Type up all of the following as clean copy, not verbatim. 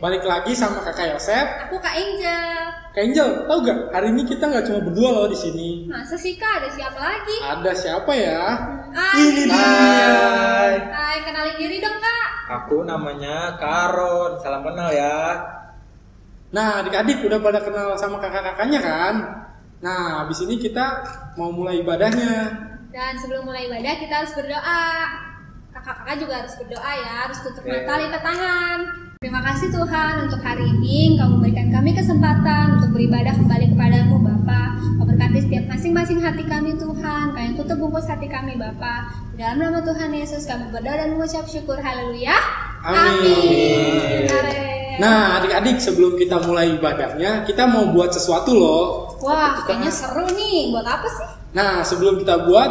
Balik lagi sama Kakak Yosef. Aku Kak Angel. Kak Angel, tau gak? Hari ini kita nggak cuma berdua loh di sini. Masa sih Kak? Ada siapa lagi? Ada siapa ya? Ini dia. Hai, kenalin diri dong Kak. Aku namanya Karon, salam kenal ya. Nah, adik-adik udah pada kenal sama kakak-kakaknya kan? Nah, habis ini kita mau mulai ibadahnya. Dan sebelum mulai ibadah kita harus berdoa. Kakak-kakak juga harus berdoa ya, harus tutup mata, lipat tangan. Terima kasih Tuhan untuk hari ini Engkau memberikan kami kesempatan untuk beribadah kembali kepadamu Bapa. Kau berkati setiap masing-masing hati kami Tuhan. Kau yang tutup bungkus hati kami Bapa. Di dalam nama Tuhan Yesus kami berdoa dan mengucap syukur. Haleluya. Amin. Amin. Nah, adik-adik sebelum kita mulai ibadahnya, kita mau buat sesuatu loh. Wah, kayaknya seru nih. Buat apa sih? Nah, sebelum kita buat,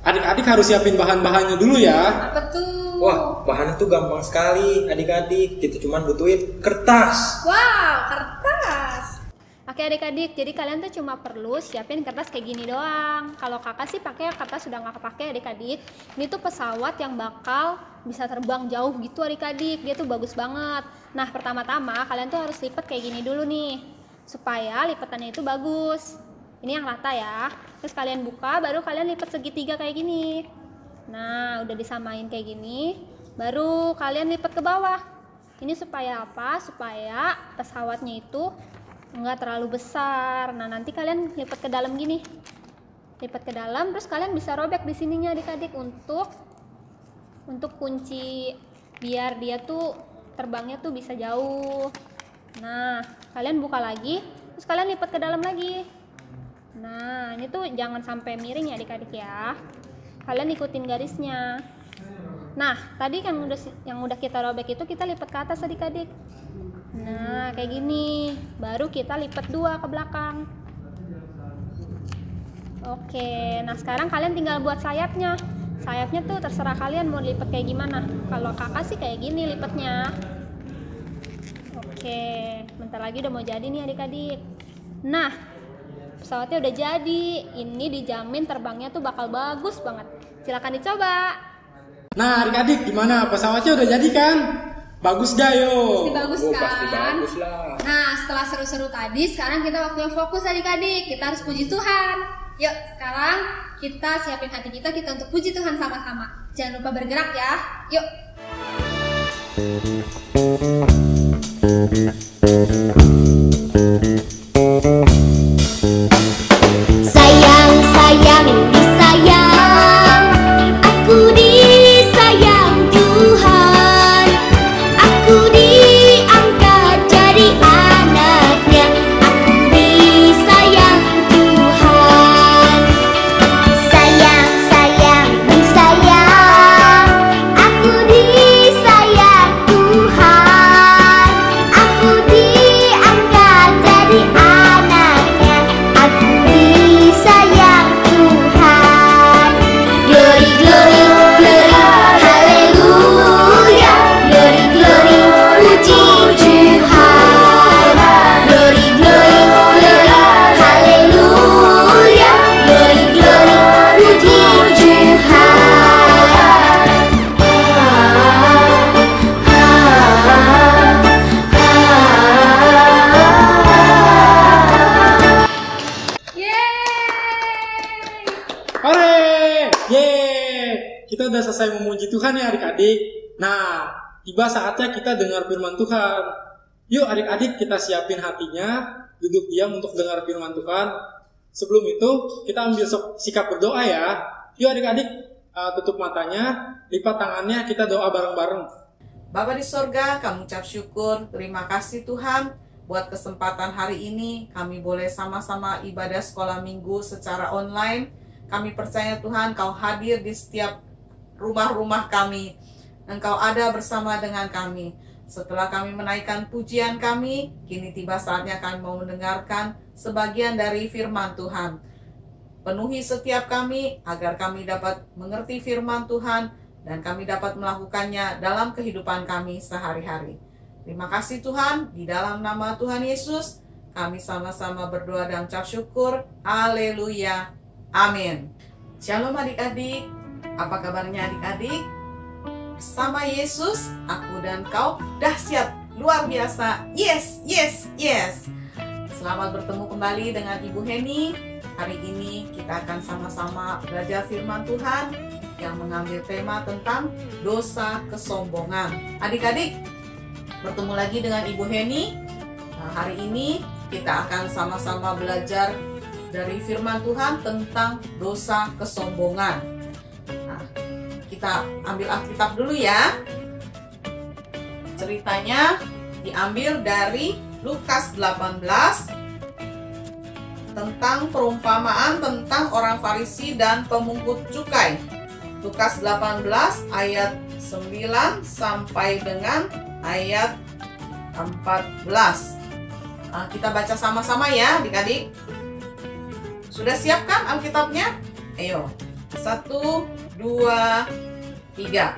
adik-adik harus siapin bahan-bahannya dulu ya. Apa tuh? Wah, bahan itu gampang sekali adik-adik. Kita cuma butuhin kertas. Wow, kertas. Oke adik-adik, jadi kalian tuh cuma perlu siapin kertas kayak gini doang. Kalau kakak sih pakai kertas sudah nggak kepake adik-adik. Ini tuh pesawat yang bakal bisa terbang jauh gitu adik-adik. Dia tuh bagus banget. Nah pertama-tama kalian tuh harus lipat kayak gini dulu nih, supaya lipatannya itu bagus. Ini yang rata ya. Terus kalian buka, baru kalian lipat segitiga kayak gini. Nah udah disamain kayak gini, baru kalian lipat ke bawah. Ini supaya apa? Supaya pesawatnya itu enggak terlalu besar. Nah nanti kalian lipat ke dalam gini, lipat ke dalam, terus kalian bisa robek di sininya adik-adik untuk kunci biar dia tuh terbangnya tuh bisa jauh. Nah kalian buka lagi, terus kalian lipat ke dalam lagi. Nah ini tuh jangan sampai miring ya adik-adik ya, kalian ikutin garisnya. Nah tadi kan yang udah kita robek itu kita lipat ke atas adik-adik. Nah kayak gini, baru kita lipat dua ke belakang. Oke, nah sekarang kalian tinggal buat sayapnya. Sayapnya tuh terserah kalian mau lipat kayak gimana. Kalau kakak sih kayak gini lipatnya. Oke, bentar lagi udah mau jadi nih adik-adik. Nah pesawatnya udah jadi. Ini dijamin terbangnya tuh bakal bagus banget. Silakan dicoba. Nah adik-adik gimana? Pesawatnya udah jadi kan? Bagus gak yo? Pasti bagus kan? Pasti bagus lah. Nah setelah seru-seru tadi, sekarang kita waktunya fokus adik-adik. Kita harus puji Tuhan. Yuk sekarang kita siapin hati kita untuk puji Tuhan sama-sama. Jangan lupa bergerak ya. Yuk. Sayang, sayang, disayang. Aku disayang Tuhan. Aku diangkat jadi anaknya. Aku disayang Tuhan. Sayang, sayang, disayang. Aku disayang Tuhan. Aku diangkat jadi anaknya. Aku disayang Tuhan. Glory, glory, glory, haleluya. Glory, glory, puji Tuhan. Glory, glory, glory, haleluya. Glory, glory, puji Tuhan. Yeay. Hore! Yeay! Kita udah selesai memuji Tuhan ya adik-adik. Nah, tiba saatnya kita dengar firman Tuhan. Yuk adik-adik kita siapin hatinya, duduk diam untuk dengar firman Tuhan. Sebelum itu kita ambil sikap berdoa ya. Yuk adik-adik tutup matanya, lipat tangannya, kita doa bareng-bareng. Bapa di sorga, kami ucap syukur, terima kasih Tuhan buat kesempatan hari ini. Kami boleh sama-sama ibadah sekolah minggu secara online. Kami percaya Tuhan, Kau hadir di setiap rumah-rumah kami. Engkau ada bersama dengan kami. Setelah kami menaikkan pujian kami, kini tiba saatnya kami mau mendengarkan sebagian dari firman Tuhan. Penuhi setiap kami agar kami dapat mengerti firman Tuhan dan kami dapat melakukannya dalam kehidupan kami sehari-hari. Terima kasih Tuhan, di dalam nama Tuhan Yesus, kami sama-sama berdoa dan ucap syukur. Haleluya. Amin. Shalom adik-adik. Apa kabarnya adik-adik? Bersama Yesus, aku dan kau dahsyat luar biasa. Yes, yes, yes. Selamat bertemu kembali dengan Ibu Heni. Hari ini kita akan sama-sama belajar firman Tuhan yang mengambil tema tentang dosa kesombongan. Adik-adik, bertemu lagi dengan Ibu Heni. Nah, hari ini kita akan sama-sama belajar dari firman Tuhan tentang dosa kesombongan. Nah, kita ambil Alkitab dulu ya. Ceritanya diambil dari Lukas 18 tentang perumpamaan tentang orang Farisi dan pemungut cukai. Lukas 18 ayat 9 sampai dengan ayat 14. Nah, kita baca sama-sama ya adik-adik. Sudah siapkan Alkitabnya? Ayo, 1, 2, 3.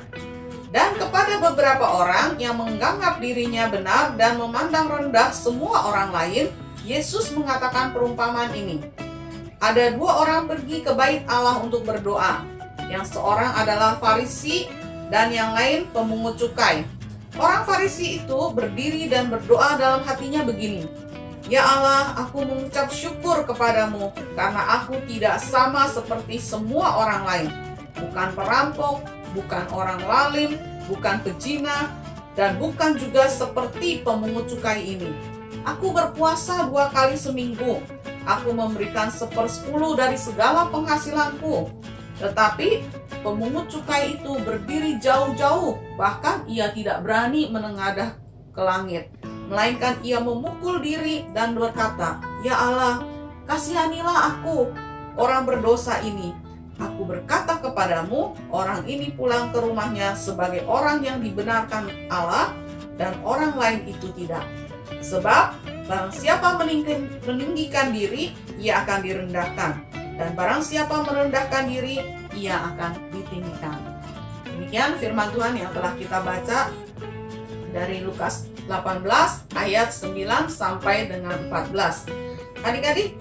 Dan kepada beberapa orang yang menganggap dirinya benar dan memandang rendah semua orang lain, Yesus mengatakan perumpamaan ini. Ada 2 orang pergi ke bait Allah untuk berdoa. Yang seorang adalah Farisi dan yang lain pemungut cukai. Orang Farisi itu berdiri dan berdoa dalam hatinya begini. Ya Allah, aku mengucap syukur kepadamu karena aku tidak sama seperti semua orang lain. Bukan perampok, bukan orang lalim, bukan pezina, dan bukan juga seperti pemungut cukai ini. Aku berpuasa 2 kali seminggu. Aku memberikan 1/10 dari segala penghasilanku. Tetapi pemungut cukai itu berdiri jauh-jauh, bahkan ia tidak berani menengadah ke langit. Melainkan ia memukul diri dan berkata, Ya Allah, kasihanilah aku, orang berdosa ini. Aku berkata kepadamu, orang ini pulang ke rumahnya sebagai orang yang dibenarkan Allah, dan orang lain itu tidak. Sebab barang siapa meninggikan diri, ia akan direndahkan. Dan barang siapa merendahkan diri, ia akan ditinggikan. Demikian firman Tuhan yang telah kita baca dari Lukas 18 ayat 9 sampai dengan 14. Adik-adik,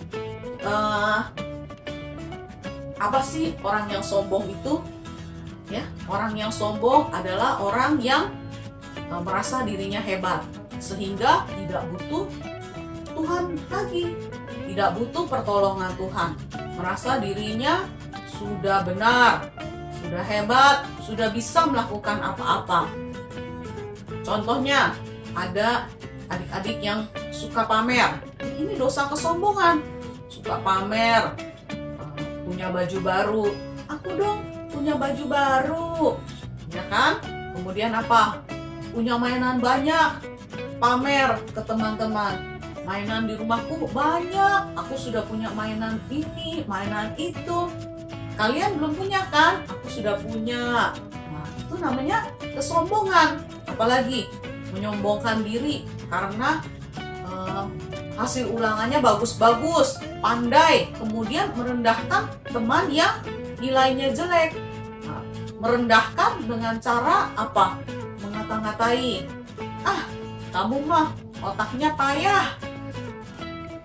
apa sih orang yang sombong itu? Ya, orang yang sombong adalah orang yang merasa dirinya hebat, sehingga tidak butuh Tuhan lagi, tidak butuh pertolongan Tuhan. Merasa dirinya sudah benar, sudah hebat, sudah bisa melakukan apa-apa. Contohnya, ada adik-adik yang suka pamer. Ini dosa kesombongan. Suka pamer, punya baju baru. Aku dong punya baju baru, ya kan? Kemudian apa? Punya mainan banyak. Pamer ke teman-teman. Mainan di rumahku banyak. Aku sudah punya mainan ini, mainan itu. Kalian belum punya kan? Aku sudah punya. Nah, itu namanya kesombongan. Apalagi menyombongkan diri karena hasil ulangannya bagus-bagus, pandai, kemudian merendahkan teman yang nilainya jelek. Nah, merendahkan dengan cara apa? Mengata-ngatai. Ah, kamu mah otaknya payah,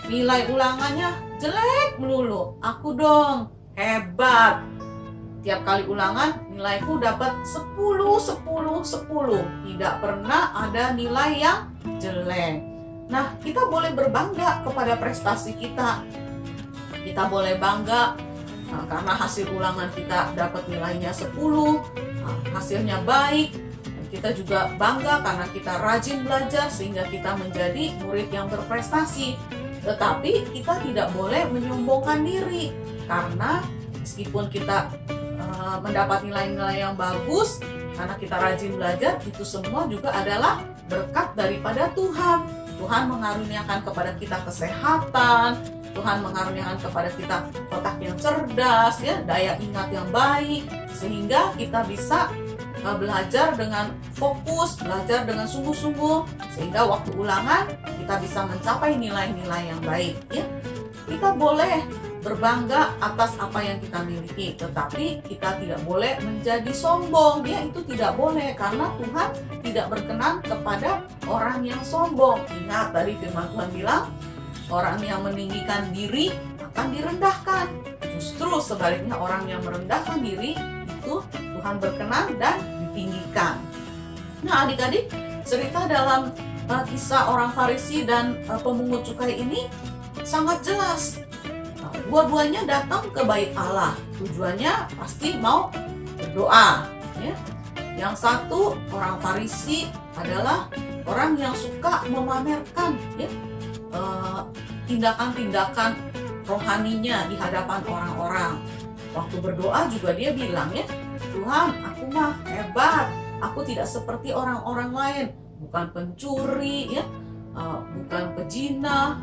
nilai ulangannya jelek melulu. Aku dong hebat. Tiap kali ulangan nilaiku dapat 10, 10, 10. Tidak pernah ada nilai yang jelek. Nah, kita boleh berbangga kepada prestasi kita. Kita boleh bangga karena hasil ulangan kita dapat nilainya 10, hasilnya baik. Kita juga bangga karena kita rajin belajar sehingga kita menjadi murid yang berprestasi. Tetapi kita tidak boleh menyombongkan diri karena meskipun kita mendapat nilai-nilai yang bagus karena kita rajin belajar, itu semua juga adalah berkat daripada Tuhan. Tuhan mengaruniakan kepada kita kesehatan, Tuhan mengaruniakan kepada kita otak yang cerdas, ya, daya ingat yang baik, sehingga kita bisa belajar dengan fokus, belajar dengan sungguh-sungguh, sehingga waktu ulangan kita bisa mencapai nilai-nilai yang baik. Ya, kita boleh berbangga atas apa yang kita miliki, tetapi kita tidak boleh menjadi sombong. Ya, itu tidak boleh karena Tuhan tidak berkenan kepada orang yang sombong. Ingat tadi firman Tuhan bilang, orang yang meninggikan diri akan direndahkan. Justru sebaliknya, orang yang merendahkan diri itu Tuhan berkenan dan ditinggikan. Nah, adik-adik, cerita dalam kisah orang Farisi dan pemungut cukai ini sangat jelas. Dua-duanya datang ke bait Allah, tujuannya pasti mau berdoa. Ya. Yang satu, orang Farisi adalah orang yang suka memamerkan ya, tindakan-tindakan rohaninya di hadapan orang-orang. Waktu berdoa juga dia bilang ya, Tuhan, aku mah hebat, aku tidak seperti orang-orang lain, bukan pencuri ya, bukan pezina.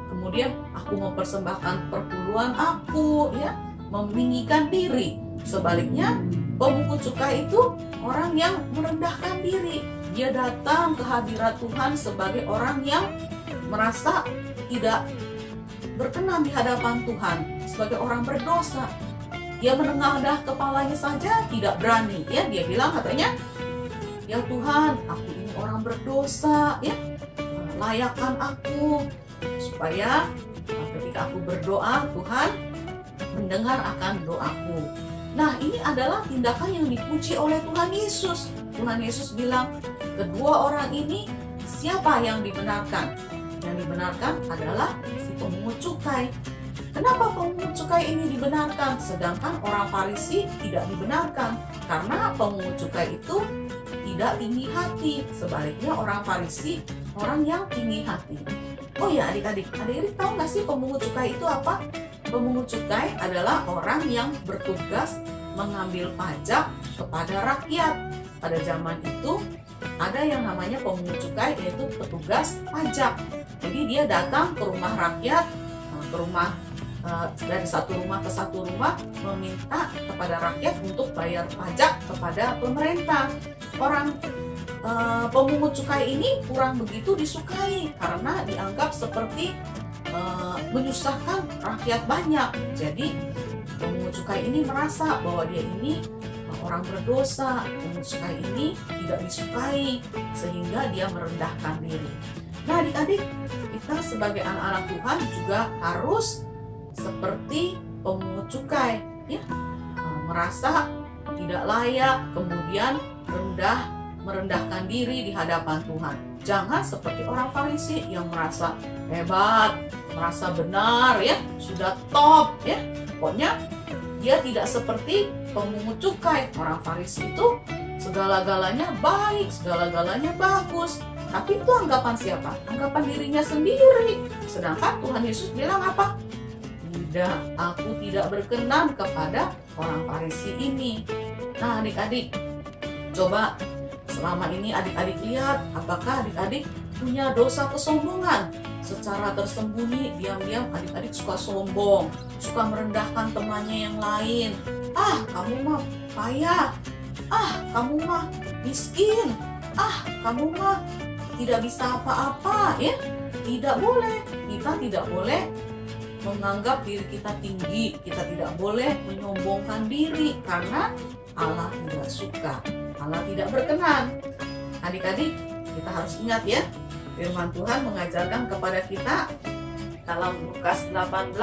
Kemudian aku mempersembahkan perpuluhan aku ya, meninggikan diri. Sebaliknya pemungut cukai itu orang yang merendahkan diri. Dia datang ke hadirat Tuhan sebagai orang yang merasa tidak berkenan di hadapan Tuhan, sebagai orang berdosa. Dia menengadah kepalanya saja tidak berani ya. Dia bilang katanya, ya Tuhan, aku ini orang berdosa ya, layakkan aku supaya ketika aku berdoa Tuhan mendengar akan doaku. Nah, ini adalah tindakan yang dipuji oleh Tuhan Yesus. Tuhan Yesus bilang, kedua orang ini siapa yang dibenarkan? Yang dibenarkan adalah si pemungut cukai. Kenapa pemungut cukai ini dibenarkan, sedangkan orang Farisi tidak dibenarkan? Karena pemungut cukai itu tidak tinggi hati. Sebaliknya orang Farisi orang yang tinggi hati. Oh ya adik-adik tahu nggak sih pemungut cukai itu apa? Pemungut cukai adalah orang yang bertugas mengambil pajak kepada rakyat. Pada zaman itu ada yang namanya pemungut cukai, yaitu petugas pajak. Jadi dia datang ke rumah rakyat, ke rumah dari satu rumah ke satu rumah, meminta kepada rakyat untuk bayar pajak kepada pemerintah. Orang pemungut cukai ini kurang begitu disukai karena dianggap seperti menyusahkan rakyat banyak. Jadi pemungut cukai ini merasa bahwa dia ini orang berdosa. Pemungut cukai ini tidak disukai sehingga dia merendahkan diri. Nah adik-adik, kita sebagai anak-anak Tuhan juga harus seperti pemungut cukai ya, merasa tidak layak, kemudian merendahkan diri di hadapan Tuhan. Jangan seperti orang Farisi yang merasa hebat, merasa benar ya, sudah top ya. Pokoknya dia tidak seperti pemungut cukai. Orang Farisi itu segala-galanya baik, segala-galanya bagus. Tapi itu anggapan siapa? Anggapan dirinya sendiri. Sedangkan Tuhan Yesus bilang apa? Tidak, aku tidak berkenan kepada orang Farisi ini. Nah adik-adik, coba selama ini adik-adik lihat, apakah adik-adik punya dosa kesombongan? Secara tersembunyi, diam-diam adik-adik suka sombong, suka merendahkan temannya yang lain. Ah, kamu mah payah. Ah, kamu mah miskin. Ah, kamu mah tidak bisa apa-apa ya. Tidak boleh. Kita tidak boleh menganggap diri kita tinggi. Kita tidak boleh menyombongkan diri karena Allah tidak suka. Allah tidak berkenan. Adik-adik, kita harus ingat ya, firman Tuhan mengajarkan kepada kita dalam Lukas 18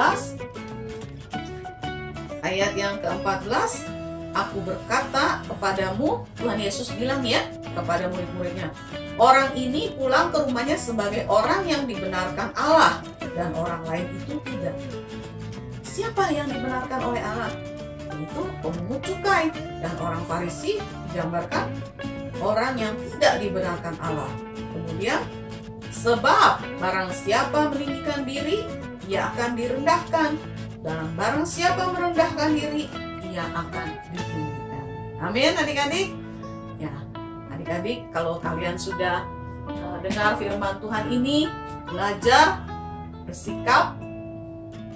ayat yang ke-14, aku berkata kepadamu, Tuhan Yesus bilang ya kepada murid-muridnya, orang ini pulang ke rumahnya sebagai orang yang dibenarkan Allah dan orang lain itu tidak. Siapa yang dibenarkan oleh Allah? Itu pemungut cukai. Dan orang Farisi digambarkan orang yang tidak dibenarkan Allah. Kemudian, sebab barang siapa meninggikan diri, ia akan direndahkan, dan barang siapa merendahkan diri, ia akan ditinggikan. Amin adik-adik. Ya, adik-adik, kalau kalian sudah dengar firman Tuhan ini, belajar bersikap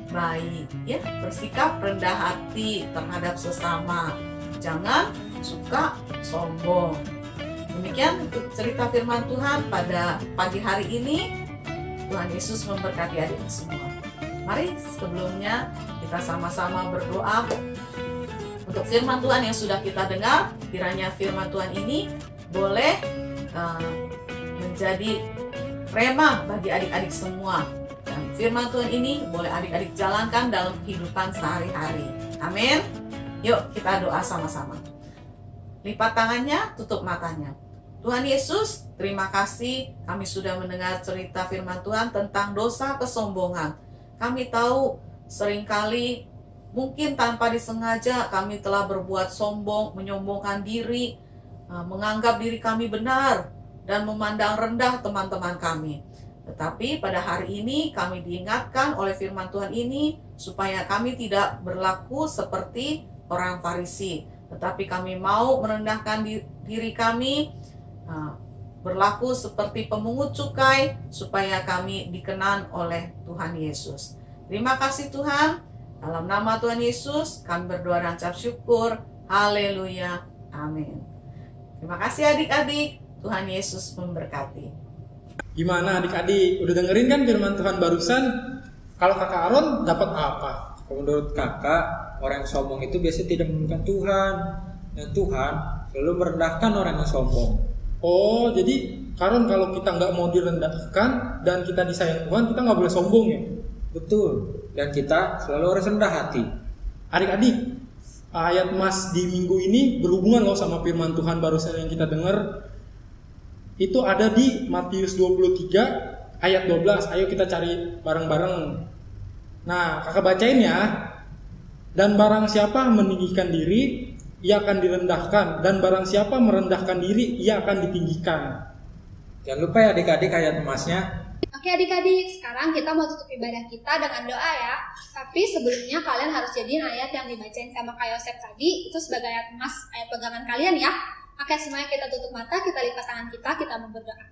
baik ya, bersikap rendah hati terhadap sesama, jangan suka sombong. Demikian cerita firman Tuhan pada pagi hari ini. Tuhan Yesus memberkati adik semua. Mari sebelumnya kita sama-sama berdoa untuk firman Tuhan yang sudah kita dengar. Kiranya firman Tuhan ini boleh menjadi rema bagi adik-adik semua. Dan firman Tuhan ini boleh adik-adik jalankan dalam kehidupan sehari-hari. Amin. Yuk kita doa sama-sama. Lipat tangannya, tutup matanya. Tuhan Yesus, terima kasih kami sudah mendengar cerita firman Tuhan tentang dosa kesombongan. Kami tahu seringkali mungkin tanpa disengaja kami telah berbuat sombong, menyombongkan diri, menganggap diri kami benar, dan memandang rendah teman-teman kami. Tetapi pada hari ini kami diingatkan oleh firman Tuhan ini supaya kami tidak berlaku seperti orang Farisi, tetapi kami mau merendahkan diri kami, berlaku seperti pemungut cukai supaya kami dikenan oleh Tuhan Yesus. Terima kasih Tuhan. Dalam nama Tuhan Yesus kami berdoa dan ucap syukur. Haleluya. Amin. Terima kasih adik-adik. Tuhan Yesus memberkati. Gimana adik-adik? Udah dengerin kan firman Tuhan barusan? Kalau kakak Aaron dapat apa? Kalau menurut kakak, orang yang sombong itu biasanya tidak menemukan Tuhan. Dan Tuhan selalu merendahkan orang yang sombong. Oh, jadi Aaron kalau kita nggak mau direndahkan dan kita disayang Tuhan, kita nggak boleh sombong ya? Betul. Dan kita selalu harus rendah hati. Adik-adik, ayat Mas di minggu ini berhubungan loh sama firman Tuhan barusan yang kita dengar. Itu ada di Matius 23 ayat 12. Ayo kita cari bareng-bareng. Nah, kakak bacain ya. Dan barang siapa meninggikan diri, ia akan direndahkan. Dan barang siapa merendahkan diri, ia akan ditinggikan. Jangan lupa ya adik-adik ayat emasnya. Oke adik-adik, sekarang kita mau tutup ibadah kita dengan doa ya. Tapi sebelumnya kalian harus jadiin ayat yang dibacain sama Kak Yosef tadi, itu sebagai ayat emas, ayat pegangan kalian ya. Oke, semuanya kita tutup mata, kita lipat tangan kita mau berdoa.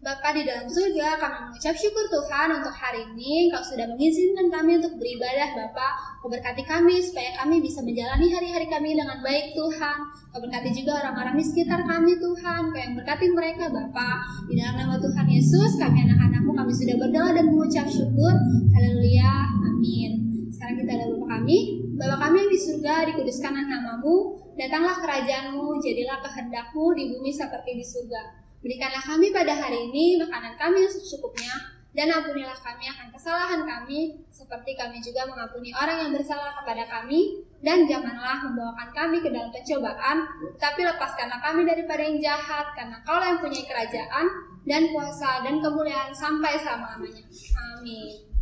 Bapa di dalam surga, kami mengucap syukur Tuhan untuk hari ini. Kau sudah mengizinkan kami untuk beribadah Bapa. Kau berkati kami supaya kami bisa menjalani hari-hari kami dengan baik Tuhan. Kau berkati juga orang-orang di sekitar kami Tuhan. Kau yang berkati mereka Bapa. Di dalam nama Tuhan Yesus, kami anak-anakmu kami sudah berdoa dan mengucap syukur. Haleluya, amin. Sekarang kita ada Bapa kami. Bapa kami yang di surga, dikuduskanlah namamu. Datanglah kerajaanmu, jadilah kehendakmu di bumi seperti di surga. Berikanlah kami pada hari ini makanan kami yang secukupnya, dan ampunilah kami akan kesalahan kami, seperti kami juga mengampuni orang yang bersalah kepada kami, dan janganlah membawakan kami ke dalam pencobaan, tapi lepaskanlah kami daripada yang jahat, karena Kaulah yang punya kerajaan, dan kuasa, dan kemuliaan sampai selama-lamanya. Amin.